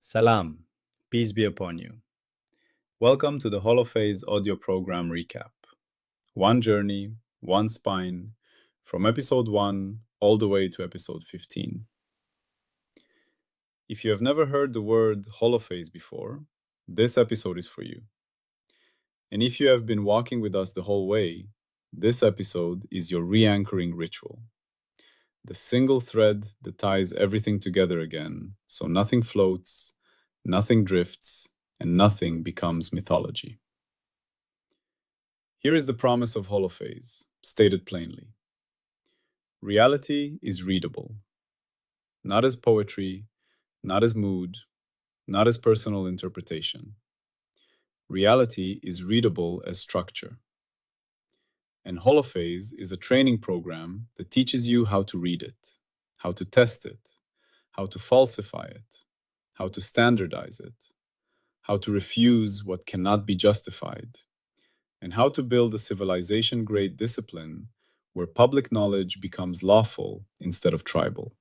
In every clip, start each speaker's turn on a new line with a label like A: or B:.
A: Salam, peace be upon you. Welcome to the Holophase audio program recap. One journey, one spine, from episode 1 all the way to episode 15. If you have never heard the word Holophase before, this episode is for you. And if you have been walking with us the whole way, this episode is your re-anchoring ritual. The single thread that ties everything together again, so nothing floats, nothing drifts, and nothing becomes mythology. Here is the promise of Holophase, stated plainly. Reality is readable. Not as poetry, not as mood, not as personal interpretation. Reality is readable as structure. And Holophase is a training program that teaches you how to read it, how to test it, how to falsify it, how to standardize it, how to refuse what cannot be justified, and how to build a civilization-grade discipline where public knowledge becomes lawful instead of tribal.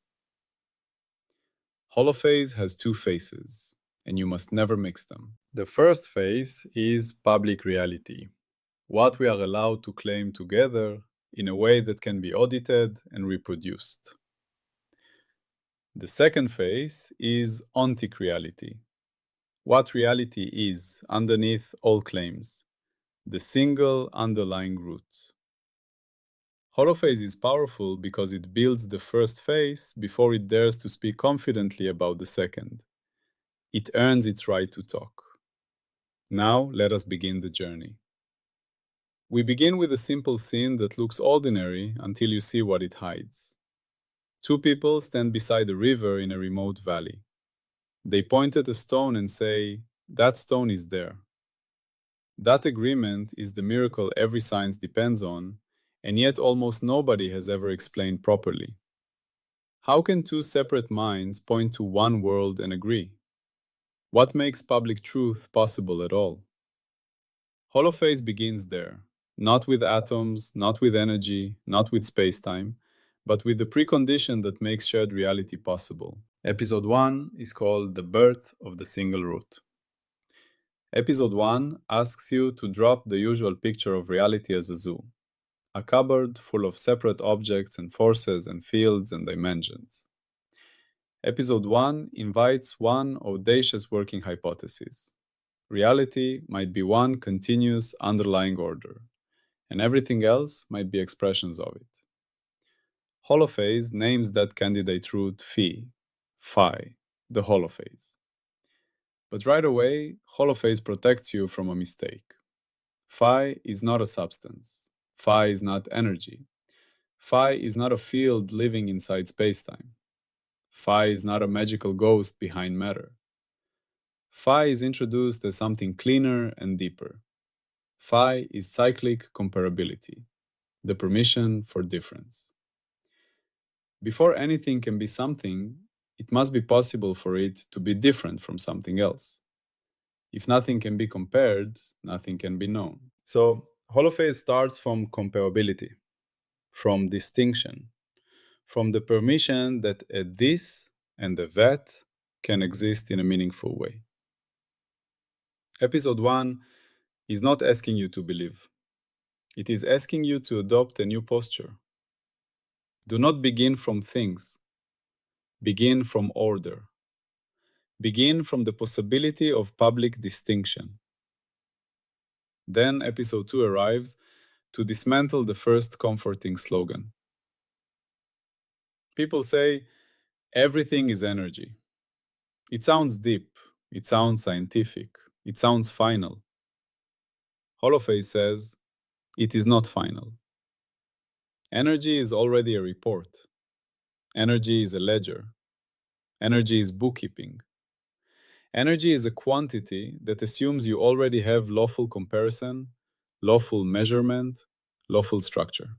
A: Holophase has two faces, and you must never mix them. The first face is public reality, what we are allowed to claim together in a way that can be audited and reproduced. The second face is ontic reality, what reality is underneath all claims, the single underlying root. Holophase is powerful because it builds the first face before it dares to speak confidently about the second. It earns its right to talk. Now, let us begin the journey. We begin with a simple scene that looks ordinary until you see what it hides. Two people stand beside a river in a remote valley. They point at a stone and say, "That stone is there." That agreement is the miracle every science depends on, and yet almost nobody has ever explained properly. How can two separate minds point to one world and agree? What makes public truth possible at all? Holophase begins there, not with atoms, not with energy, not with spacetime, but with the precondition that makes shared reality possible. Episode 1 is called The Birth of the Single Root. Episode 1 asks you to drop the usual picture of reality as a zoo, a cupboard full of separate objects and forces and fields and dimensions. Episode 1 invites one audacious working hypothesis. Reality might be one continuous underlying order, and everything else might be expressions of it. Holophase names that candidate root phi, the holophase. But right away, Holophase protects you from a mistake. Phi is not a substance. Phi is not energy. Phi is not a field living inside spacetime. Phi is not a magical ghost behind matter. Phi is introduced as something cleaner and deeper. Phi is cyclic comparability, the permission for difference. Before anything can be something, it must be possible for it to be different from something else. If nothing can be compared, nothing can be known. So, Holophase starts from comparability, from distinction, from the permission that a this and a that can exist in a meaningful way. Episode 1 is not asking you to believe. It is asking you to adopt a new posture. Do not begin from things. Begin from order. Begin from the possibility of public distinction. Then episode 2 arrives to dismantle the first comforting slogan. People say, everything is energy. It sounds deep, it sounds scientific, it sounds final. Holophase says, it is not final. Energy is already a report. Energy is a ledger. Energy is bookkeeping. Energy is a quantity that assumes you already have lawful comparison, lawful measurement, lawful structure.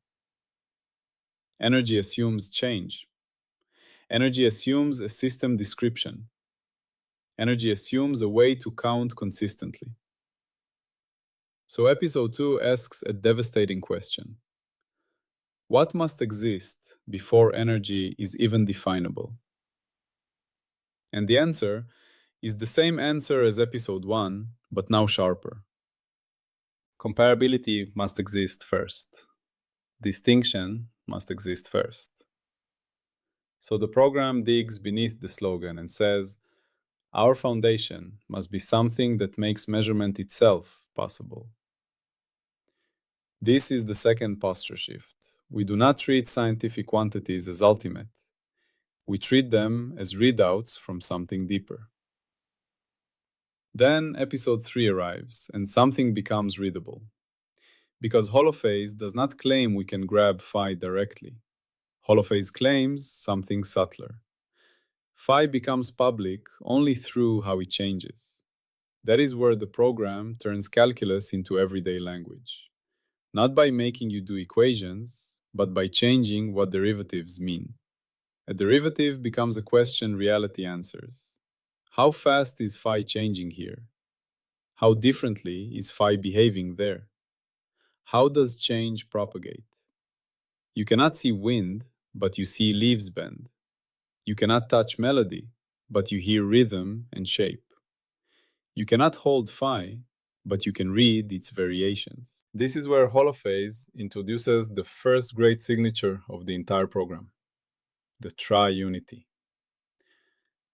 A: Energy assumes change. Energy assumes a system description. Energy assumes a way to count consistently. So episode 2 asks a devastating question. What must exist before energy is even definable? And the answer is the same answer as episode 1, but now sharper. Comparability must exist first. Distinction must exist first. So the program digs beneath the slogan and says, our foundation must be something that makes measurement itself possible. This is the second posture shift. We do not treat scientific quantities as ultimate. We treat them as readouts from something deeper. Then episode 3 arrives, and something becomes readable. Because Holophase does not claim we can grab phi directly. Holophase claims something subtler. Phi becomes public only through how it changes. That is where the program turns calculus into everyday language. Not by making you do equations, but by changing what derivatives mean. A derivative becomes a question reality answers. How fast is phi changing here? How differently is phi behaving there? How does change propagate? You cannot see wind, but you see leaves bend. You cannot touch melody, but you hear rhythm and shape. You cannot hold phi, but you can read its variations. This is where Holophase introduces the first great signature of the entire program, the triunity.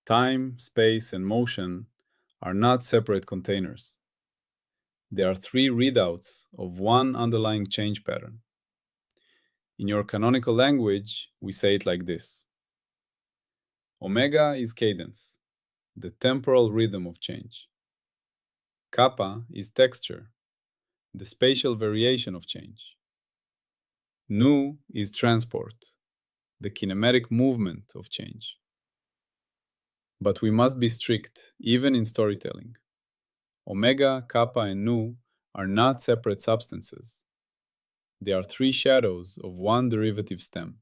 A: Time, space, and motion are not separate containers. They are three readouts of one underlying change pattern. In your canonical language, we say it like this. Omega is cadence, the temporal rhythm of change. Kappa is texture, the spatial variation of change. Nu is transport, the kinematic movement of change. But we must be strict, even in storytelling. Omega, kappa, and nu are not separate substances. They are three shadows of one derivative stem.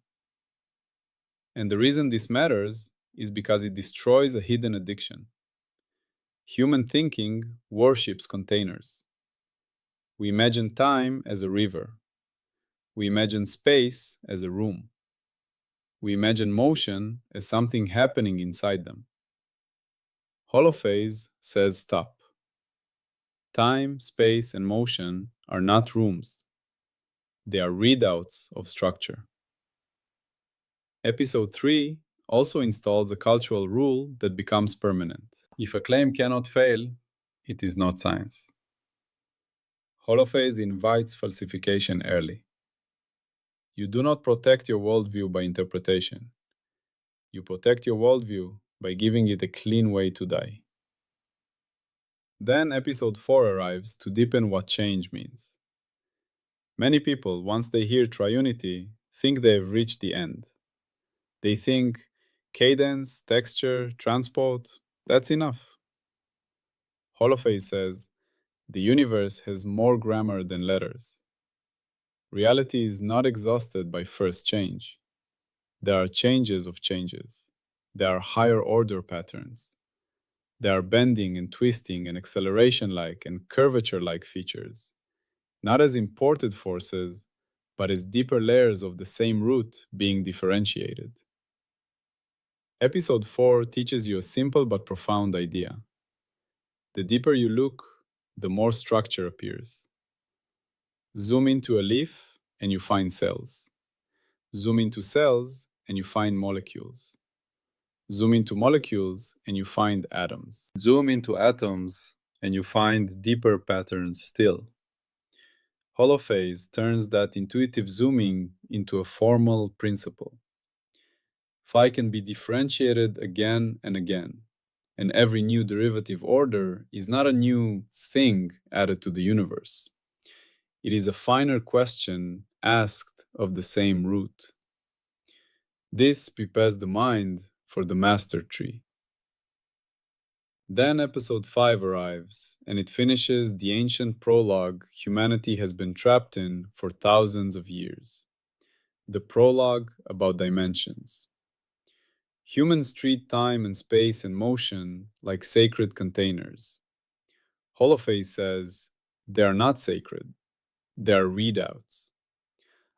A: And the reason this matters is because it destroys a hidden addiction. Human thinking worships containers. We imagine time as a river. We imagine space as a room. We imagine motion as something happening inside them. Holophase says stop. Time, space, and motion are not rooms. They are readouts of structure. Episode 3 also installs a cultural rule that becomes permanent. If a claim cannot fail, it is not science. Holophase invites falsification early. You do not protect your worldview by interpretation. You protect your worldview by giving it a clean way to die. Then episode 4 arrives to deepen what change means. Many people, once they hear triunity, think they have reached the end. They think cadence, texture, transport, that's enough. Holophase says, the universe has more grammar than letters. Reality is not exhausted by first change. There are changes of changes. There are higher order patterns. There are bending and twisting and acceleration-like and curvature-like features, not as imported forces, but as deeper layers of the same root being differentiated. Episode 4 teaches you a simple but profound idea. The deeper you look, the more structure appears. Zoom into a leaf and you find cells. Zoom into cells and you find molecules. Zoom into molecules and you find atoms. Zoom into atoms and you find deeper patterns still. Holophase turns that intuitive zooming into a formal principle. Phi can be differentiated again and again, and every new derivative order is not a new thing added to the universe. It is a finer question asked of the same root. This prepares the mind for the master tree. Then episode 5 arrives, and it finishes the ancient prologue humanity has been trapped in for thousands of years. The prologue about dimensions. Humans treat time and space and motion like sacred containers. Holophase says they are not sacred, they are readouts.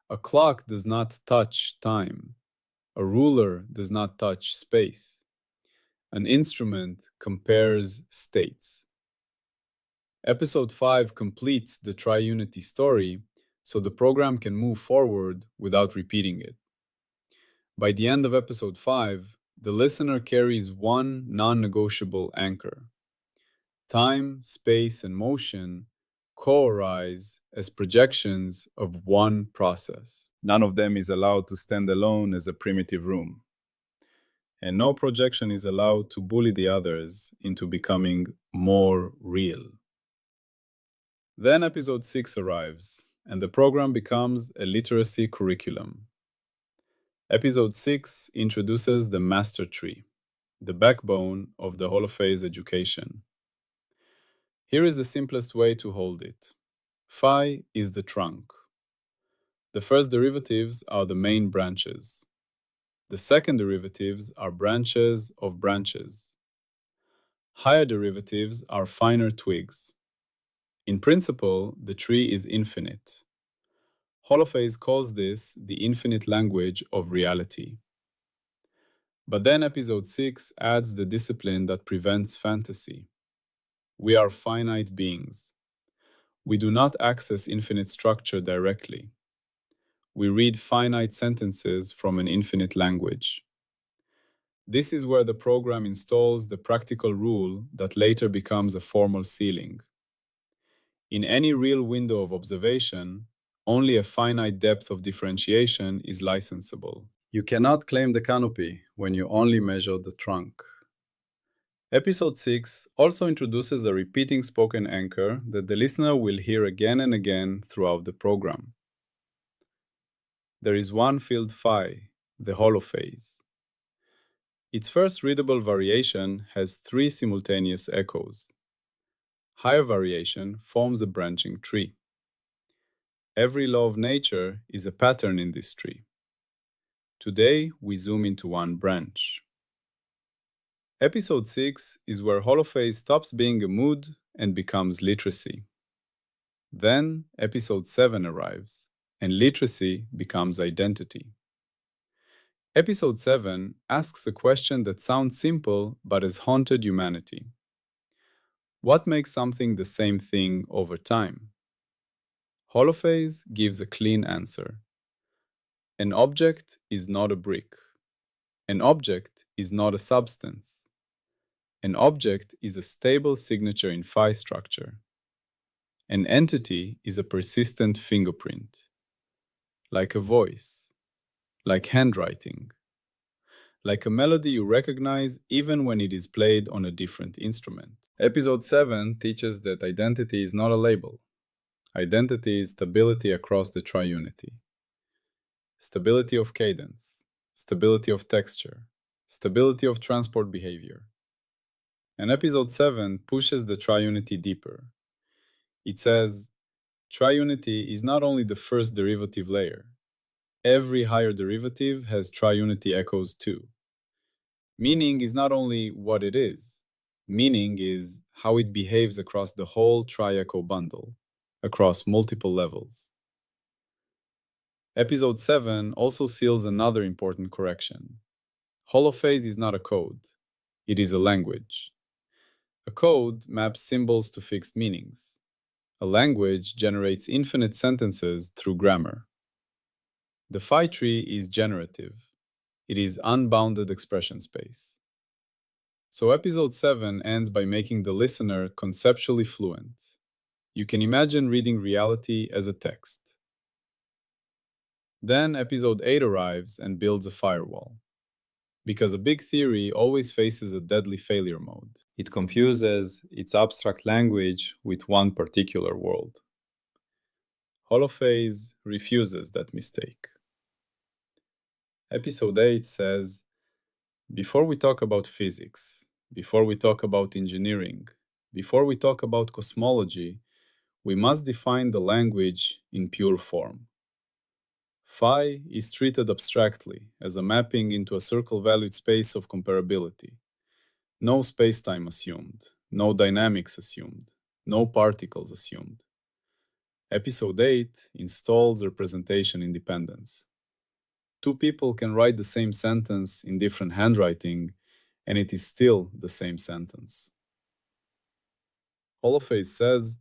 A: A clock does not touch time. A ruler does not touch space. An instrument compares states. Episode 5 completes the triunity story, so the program can move forward without repeating it. By the end of episode 5, the listener carries one non-negotiable anchor. Time, space, and motion co-arise as projections of one process. None of them is allowed to stand alone as a primitive room. And no projection is allowed to bully the others into becoming more real. Then episode 6 arrives, and the program becomes a literacy curriculum. Episode 6 introduces the master tree, the backbone of the Holophase education. Here is the simplest way to hold it. Phi is the trunk. The first derivatives are the main branches. The second derivatives are branches of branches. Higher derivatives are finer twigs. In principle, the tree is infinite. Holophase calls this the infinite language of reality. But then episode 6 adds the discipline that prevents fantasy. We are finite beings. We do not access infinite structure directly. We read finite sentences from an infinite language. This is where the program installs the practical rule that later becomes a formal ceiling. In any real window of observation, only a finite depth of differentiation is licensable. You cannot claim the canopy when you only measure the trunk. Episode 6 also introduces a repeating spoken anchor that the listener will hear again and again throughout the program. There is one field phi, the holophase. Its first readable variation has 3 simultaneous echoes. Higher variation forms a branching tree. Every law of nature is a pattern in this tree. Today, we zoom into one branch. Episode 6 is where Holophase stops being a mood and becomes literacy. Then, episode 7 arrives, and literacy becomes identity. Episode 7 asks a question that sounds simple but has haunted humanity. What makes something the same thing over time? Holophase gives a clean answer. An object is not a brick. An object is not a substance. An object is a stable signature in phi structure. An entity is a persistent fingerprint, like a voice, like handwriting, like a melody you recognize even when it is played on a different instrument. Episode 7 teaches that identity is not a label. Identity is stability across the triunity. Stability of cadence, stability of texture, stability of transport behavior. And episode 7 pushes the triunity deeper. It says, triunity is not only the first derivative layer. Every higher derivative has triunity echoes too. Meaning is not only what it is. Meaning is how it behaves across the whole tri-echo bundle, across multiple levels. Episode 7 also seals another important correction. Holophase is not a code. It is a language. A code maps symbols to fixed meanings. A language generates infinite sentences through grammar. The phi tree is generative. It is unbounded expression space. So episode 7 ends by making the listener conceptually fluent. You can imagine reading reality as a text. Then episode 8 arrives and builds a firewall. Because a big theory always faces a deadly failure mode. It confuses its abstract language with one particular world. Holophase refuses that mistake. Episode 8 says, before we talk about physics, before we talk about engineering, before we talk about cosmology, we must define the language in pure form. Phi is treated abstractly as a mapping into a circle-valued space of comparability. No spacetime assumed, no dynamics assumed, no particles assumed. Episode 8 installs representation independence. Two people can write the same sentence in different handwriting, and it is still the same sentence. Holophase says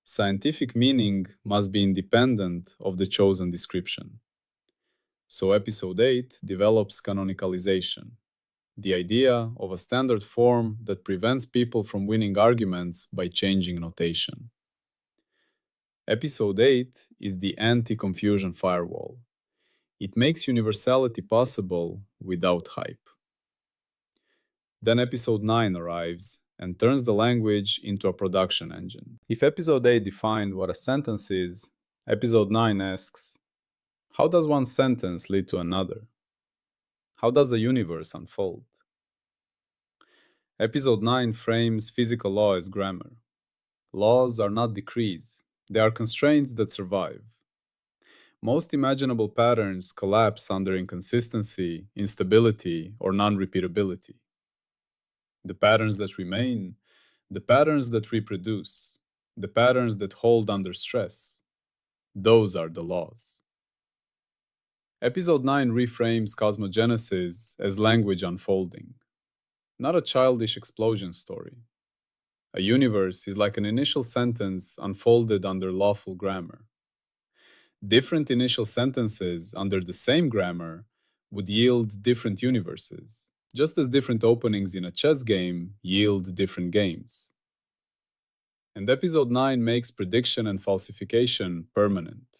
A: scientific meaning must be independent of the chosen description. So episode 8 develops canonicalization, the idea of a standard form that prevents people from winning arguments by changing notation. Episode 8 is the anti-confusion firewall. It makes universality possible without hype. Then episode 9 arrives and turns the language into a production engine. If episode 8 defined what a sentence is, episode 9 asks, how does one sentence lead to another? How does a universe unfold? Episode 9 frames physical law as grammar. Laws are not decrees, they are constraints that survive. Most imaginable patterns collapse under inconsistency, instability, or non-repeatability. The patterns that remain, the patterns that reproduce, the patterns that hold under stress, those are the laws. Episode 9 reframes cosmogenesis as language unfolding, not a childish explosion story. A universe is like an initial sentence unfolded under lawful grammar. Different initial sentences under the same grammar would yield different universes, just as different openings in a chess game yield different games. And episode 9 makes prediction and falsification permanent.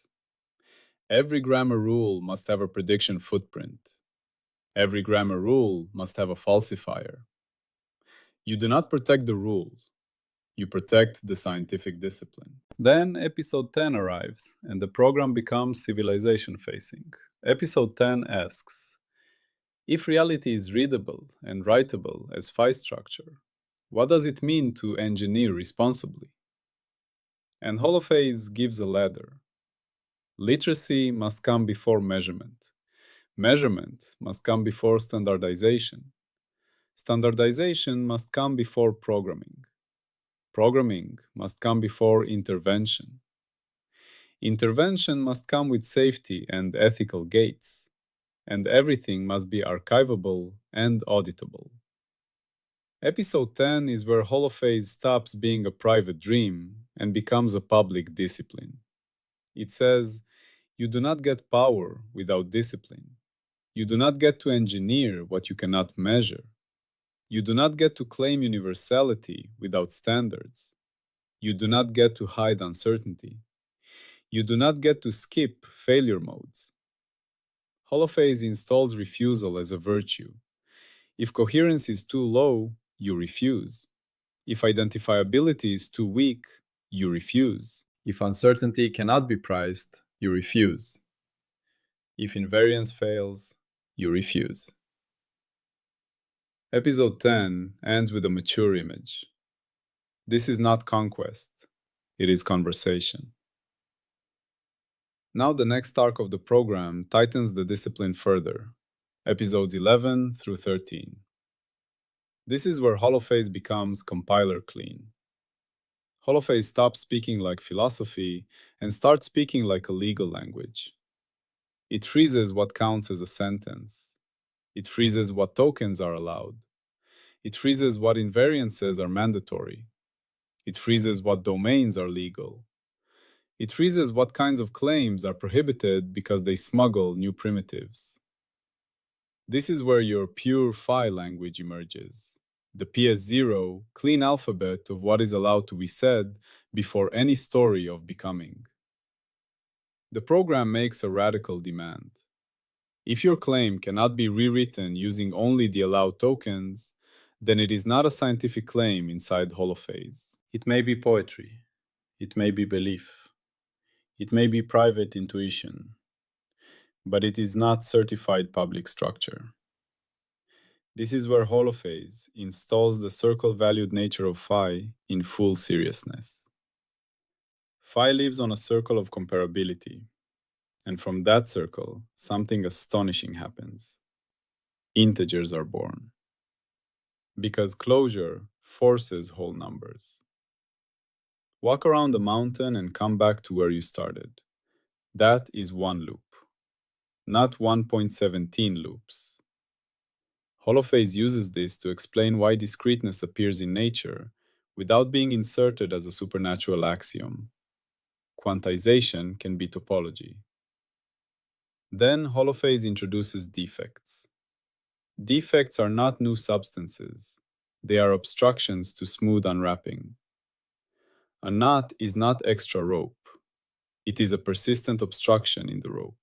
A: Every grammar rule must have a prediction footprint. Every grammar rule must have a falsifier. You do not protect the rule, you protect the scientific discipline. Then episode 10 arrives, and the program becomes civilization-facing. Episode 10 asks, if reality is readable and writable as phi structure, what does it mean to engineer responsibly? And Holophase gives a ladder. Literacy must come before measurement. Measurement must come before standardization. Standardization must come before programming. Programming must come before intervention. Intervention must come with safety and ethical gates, and everything must be archivable and auditable. Episode 10 is where Holophase stops being a private dream and becomes a public discipline. It says, you do not get power without discipline. You do not get to engineer what you cannot measure. You do not get to claim universality without standards. You do not get to hide uncertainty. You do not get to skip failure modes. Holophase installs refusal as a virtue. If coherence is too low, you refuse. If identifiability is too weak, you refuse. If uncertainty cannot be priced, you refuse. If invariance fails, you refuse. Episode 10 ends with a mature image. This is not conquest, it is conversation. Now the next arc of the program tightens the discipline further, episodes 11 through 13. This is where Holophase becomes compiler clean. Holophase stops speaking like philosophy and starts speaking like a legal language. It freezes what counts as a sentence. It freezes what tokens are allowed. It freezes what invariances are mandatory. It freezes what domains are legal. It freezes what kinds of claims are prohibited because they smuggle new primitives. This is where your pure phi language emerges, the PS0 clean alphabet of what is allowed to be said before any story of becoming. The program makes a radical demand. If your claim cannot be rewritten using only the allowed tokens, then it is not a scientific claim inside Holophase. It may be poetry. It may be belief. It may be private intuition. But it is not certified public structure. This is where Holophase installs the circle-valued nature of phi in full seriousness. Phi lives on a circle of comparability, and from that circle, something astonishing happens. Integers are born. Because closure forces whole numbers. Walk around a mountain and come back to where you started. That is one loop, not 1.17 loops. Holophase uses this to explain why discreteness appears in nature without being inserted as a supernatural axiom. Quantization can be topology. Then Holophase introduces defects. Defects are not new substances. They are obstructions to smooth unwrapping. A knot is not extra rope. It is a persistent obstruction in the rope.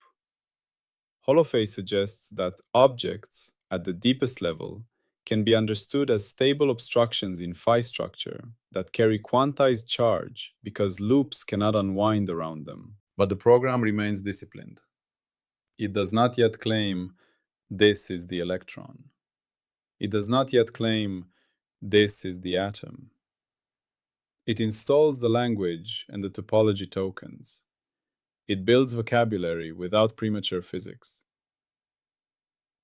A: Holophase suggests that objects, at the deepest level, can be understood as stable obstructions in phi structure that carry quantized charge because loops cannot unwind around them. But the program remains disciplined. It does not yet claim this is the electron. It does not yet claim this is the atom. It installs the language and the topology tokens. It builds vocabulary without premature physics.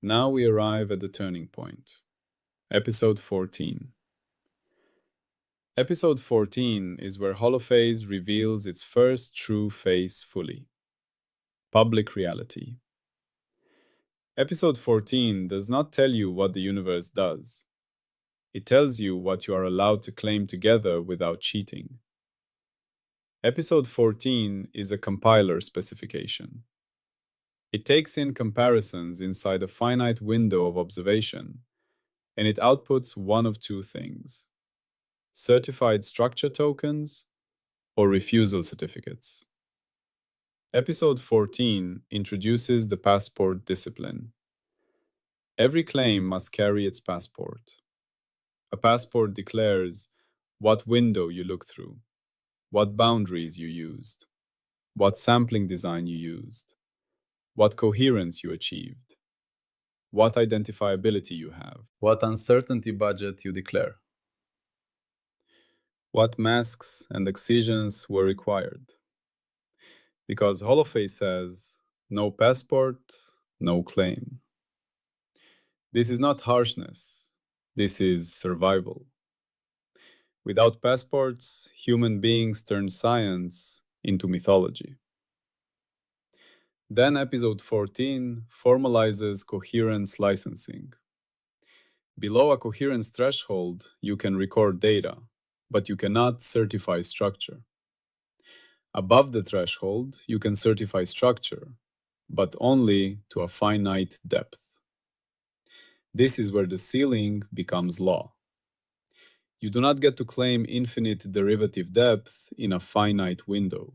A: Now we arrive at the turning point. Episode 14. Episode 14 is where Holophase reveals its first true face fully. Public reality. Episode 14 does not tell you what the universe does. It tells you what you are allowed to claim together without cheating. Episode 14 is a compiler specification. It takes in comparisons inside a finite window of observation, and it outputs one of two things: certified structure tokens or refusal certificates. Episode 14 introduces the passport discipline. Every claim must carry its passport. A passport declares what window you look through, what boundaries you used, what sampling design you used, what coherence you achieved, what identifiability you have, what uncertainty budget you declare, what masks and excisions were required. Because Holophase says, no passport, no claim. This is not harshness, this is survival. Without passports, human beings turn science into mythology. Then episode 14 formalizes coherence licensing. Below a coherence threshold, you can record data, but you cannot certify structure. Above the threshold, you can certify structure, but only to a finite depth. This is where the ceiling becomes law. You do not get to claim infinite derivative depth in a finite window.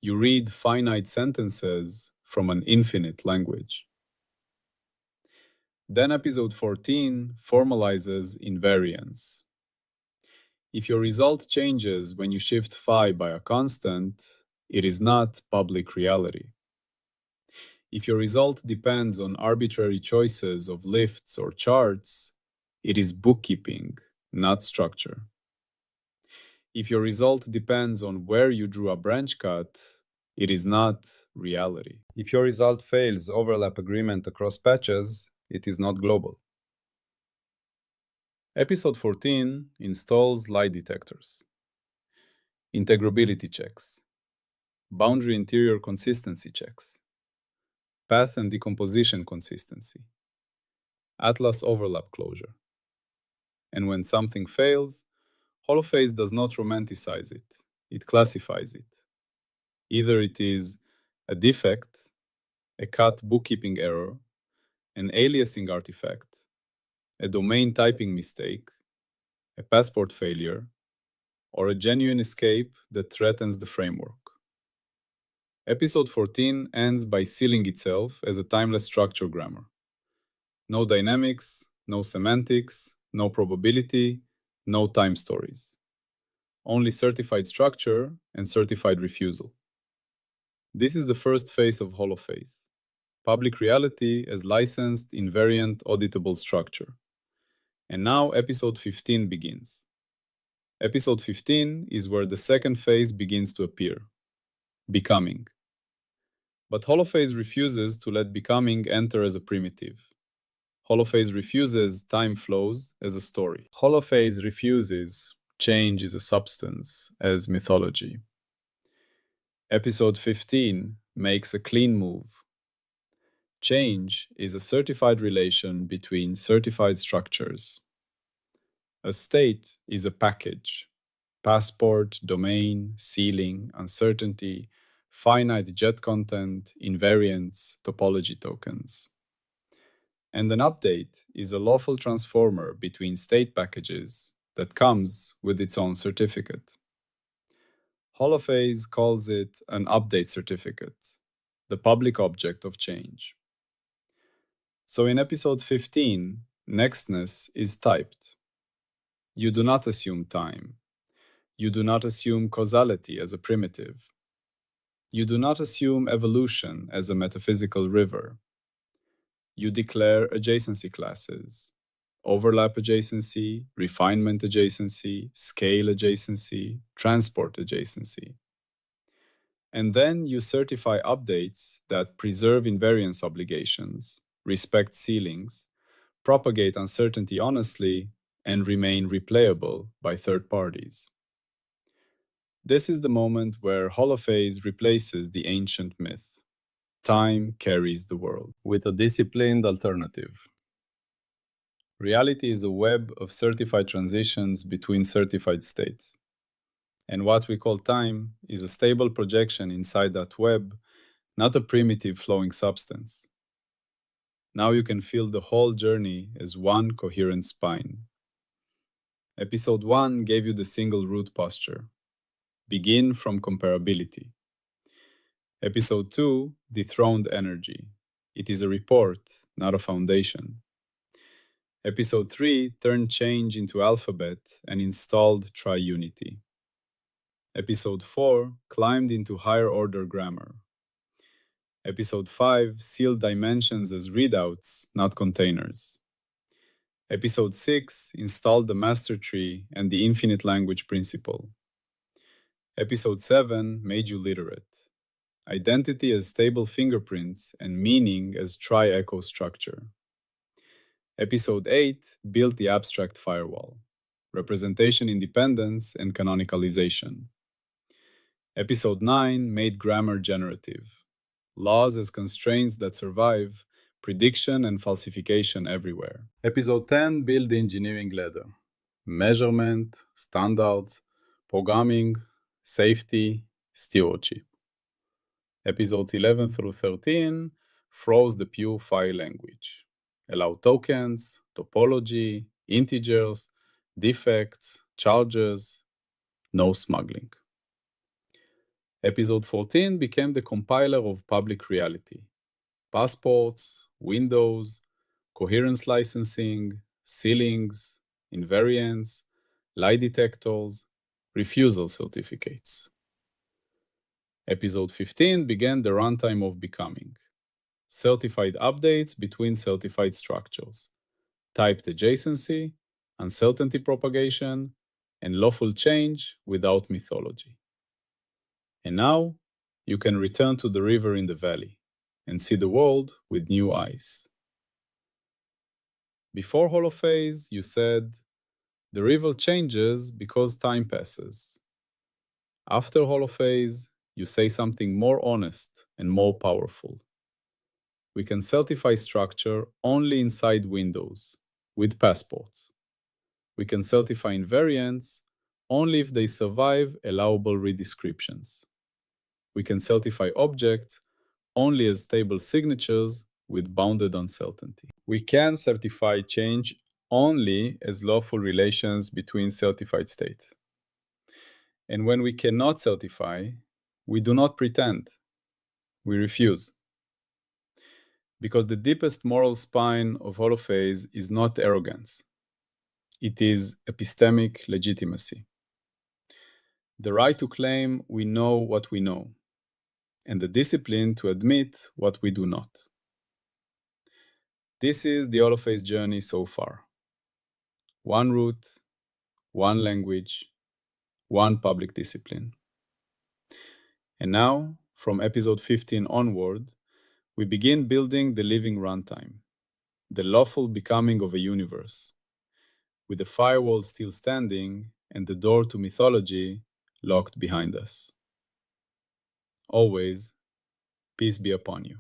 A: You read finite sentences from an infinite language. Then episode 14 formalizes invariance. If your result changes when you shift phi by a constant, it is not public reality. If your result depends on arbitrary choices of lifts or charts, it is bookkeeping, not structure. If your result depends on where you drew a branch cut, it is not reality. If your result fails overlap agreement across patches, it is not global. Episode 14 installs lie detectors, integrability checks, boundary interior consistency checks, path and decomposition consistency, atlas overlap closure. And when something fails, Holophase does not romanticize it, it classifies it. Either it is a defect, a cut bookkeeping error, an aliasing artifact, a domain typing mistake, a passport failure, or a genuine escape that threatens the framework. Episode 14 ends by sealing itself as a timeless structure grammar. No dynamics, no semantics, no probability, no time stories. Only certified structure and certified refusal. This is the first phase of Holophase. Public reality as licensed, invariant, auditable structure. And now episode 15 begins. Episode 15 is where the second phase begins to appear. Becoming. But Holophase refuses to let becoming enter as a primitive. Holophase refuses time flows as a story. Holophase refuses change is a substance as mythology. Episode 15 makes a clean move. Change is a certified relation between certified structures. A state is a package: passport, domain, ceiling, uncertainty, finite jet content, invariants, topology tokens. And an update is a lawful transformer between state packages that comes with its own certificate. Holophase calls it an update certificate, the public object of change. So in episode 15, nextness is typed. You do not assume time. You do not assume causality as a primitive. You do not assume evolution as a metaphysical river. You declare adjacency classes: overlap adjacency, refinement adjacency, scale adjacency, transport adjacency. And then you certify updates that preserve invariance obligations, respect ceilings, propagate uncertainty honestly, and remain replayable by third parties. This is the moment where Holophase replaces the ancient myth: time carries the world, with a disciplined alternative. Reality is a web of certified transitions between certified states. And what we call time is a stable projection inside that web, not a primitive flowing substance. Now you can feel the whole journey as one coherent spine. Episode 1 gave you the single root posture. Begin from comparability. Episode 2 dethroned energy. It is a report, not a foundation. Episode 3 turned change into alphabet and installed triunity. Episode 4 climbed into higher order grammar. Episode 5 sealed dimensions as readouts, not containers. Episode 6 installed the master tree and the infinite language principle. Episode 7 made you literate. Identity as stable fingerprints and meaning as tri-echo structure. Episode 8 built the abstract firewall: representation independence and canonicalization. Episode 9 made grammar generative: laws as constraints that survive, prediction and falsification everywhere. Episode 10 built the engineering ladder: measurement, standards, programming, safety, stewardship. Episodes 11 through 13 froze the pure file language: allow tokens, topology, integers, defects, charges, no smuggling. Episode 14 became the compiler of public reality: passports, windows, coherence licensing, ceilings, invariants, lie detectors, refusal certificates. Episode 15 began the runtime of becoming: certified updates between certified structures, typed adjacency, uncertainty propagation, and lawful change without mythology. And now, you can return to the river in the valley and see the world with new eyes. Before Holophase, you said, the river changes because time passes. After Holophase, you say something more honest and more powerful. We can certify structure only inside windows, with passports. We can certify invariants only if they survive allowable redescriptions. We can certify objects only as stable signatures with bounded uncertainty. We can certify change only as lawful relations between certified states. And when we cannot certify, we do not pretend. We refuse. Because the deepest moral spine of Holophase is not arrogance. It is epistemic legitimacy. The right to claim we know what we know, and the discipline to admit what we do not. This is the Holophase journey so far. One root, one language, one public discipline. And now, from episode 15 onward, we begin building the living runtime, the lawful becoming of a universe, with the firewall still standing and the door to mythology locked behind us. Always, peace be upon you.